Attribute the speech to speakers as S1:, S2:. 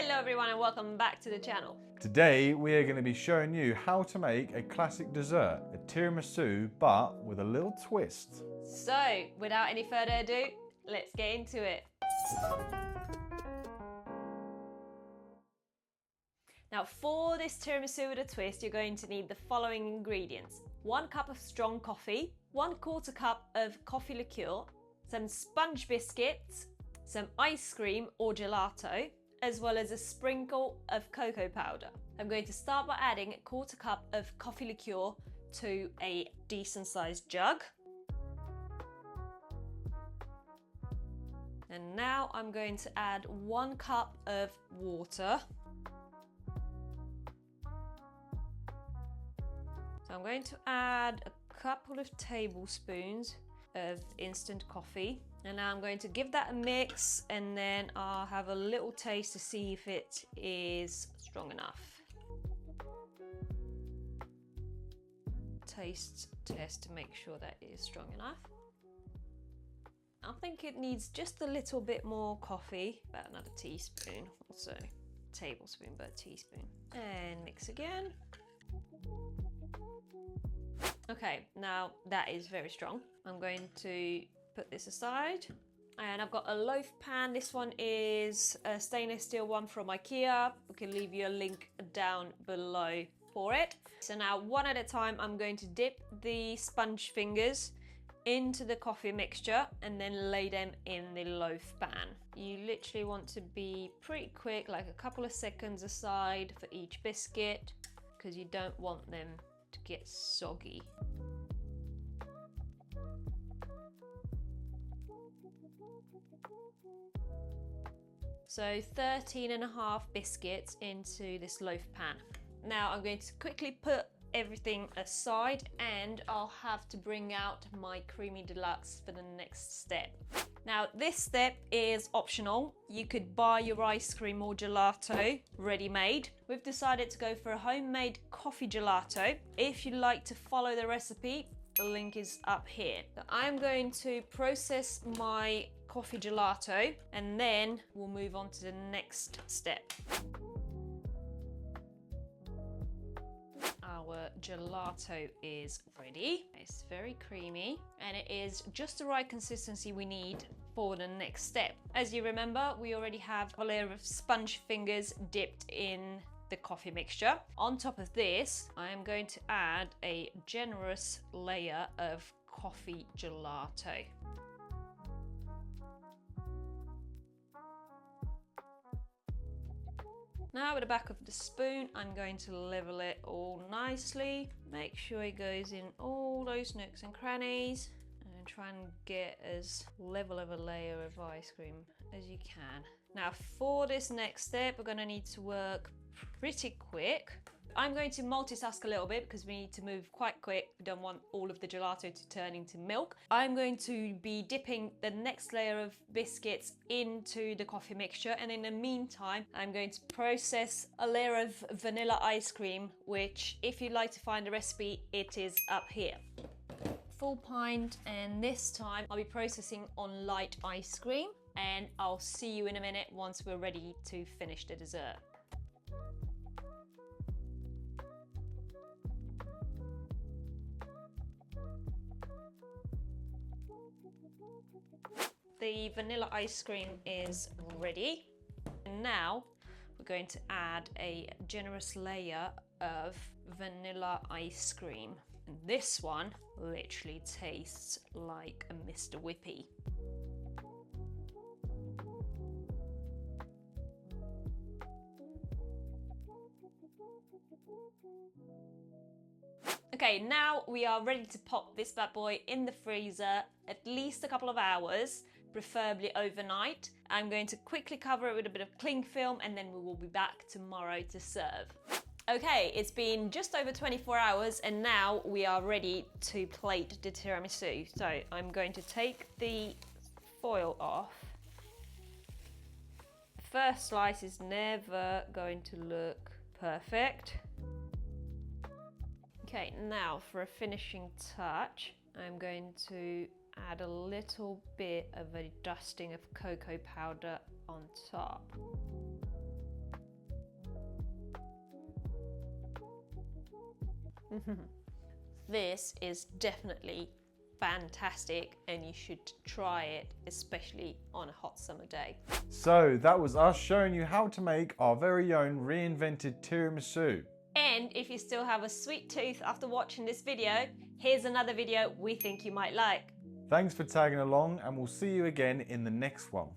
S1: Hello everyone and welcome back to the channel.
S2: Today we are going to be showing you how to make a classic dessert, a tiramisu, but with a little twist.
S1: So, without any further ado, let's get into it. Now for this tiramisu with a twist, you're going to need the following ingredients. 1 cup of strong coffee, 1/4 cup of coffee liqueur, some sponge biscuits, some ice cream or gelato, as well as a sprinkle of cocoa powder. I'm going to start by adding 1/4 cup of coffee liqueur to a decent sized jug. And now I'm going to add 1 cup of water. So I'm going to add a couple of tablespoons of instant coffee. And now I'm going to give that a mix, and then I'll have a little taste to see if it is strong enough. Taste test to make sure that it is strong enough. I think it needs just a little bit more coffee, about another teaspoon, also tablespoon, but teaspoon. And mix again. Okay, now that is very strong. I'm going to put this aside, and I've got a loaf pan. This one is a stainless steel one from IKEA. We can leave you a link down below for it. So now one at a time, I'm going to dip the sponge fingers into the coffee mixture and then lay them in the loaf pan. You literally want to be pretty quick, like a couple of seconds aside for each biscuit, because you don't want them to get soggy. So 13.5 biscuits into this loaf pan. Now I'm going to quickly put everything aside, and I'll have to bring out my creamy deluxe for the next step. Now this step is optional. You could buy your ice cream or gelato ready-made. We've decided to go for a homemade coffee gelato. If you'd like to follow the recipe, the link is up here. So I'm going to process my coffee gelato, and then we'll move on to the next step. Our gelato is ready. It's very creamy and it is just the right consistency we need for the next step. As you remember, we already have a layer of sponge fingers dipped in the coffee mixture. On top of this, I am going to add a generous layer of coffee gelato. Now with the back of the spoon, I'm going to level it all nicely. Make sure it goes in all those nooks and crannies, and try and get as level of a layer of ice cream as you can. Now for this next step, we're going to need to work pretty quick. I'm going to multitask a little bit because we need to move quite quick. We don't want all of the gelato to turn into milk. I'm going to be dipping the next layer of biscuits into the coffee mixture, and in the meantime I'm going to process a layer of vanilla ice cream, which if you'd like to find the recipe, it is up here. Full pint, and this time I'll be processing on light ice cream, and I'll see you in a minute once we're ready to finish the dessert. The vanilla ice cream is ready. And now we're going to add a generous layer of vanilla ice cream. And this one literally tastes like a Mr. Whippy. Okay, now we are ready to pop this bad boy in the freezer at least a couple of hours, preferably overnight. I'm going to quickly cover it with a bit of cling film, and then we will be back tomorrow to serve. Okay, it's been just over 24 hours and now we are ready to plate the tiramisu. So I'm going to take the foil off. The first slice is never going to look perfect. Okay, now for a finishing touch, I'm going to add a little bit of a dusting of cocoa powder on top. This is definitely fantastic and you should try it, especially on a hot summer day.
S2: So that was us showing you how to make our very own reinvented tiramisu.
S1: And if you still have a sweet tooth after watching this video, here's another video we think you might like.
S2: Thanks for tagging along, and we'll see you again in the next one.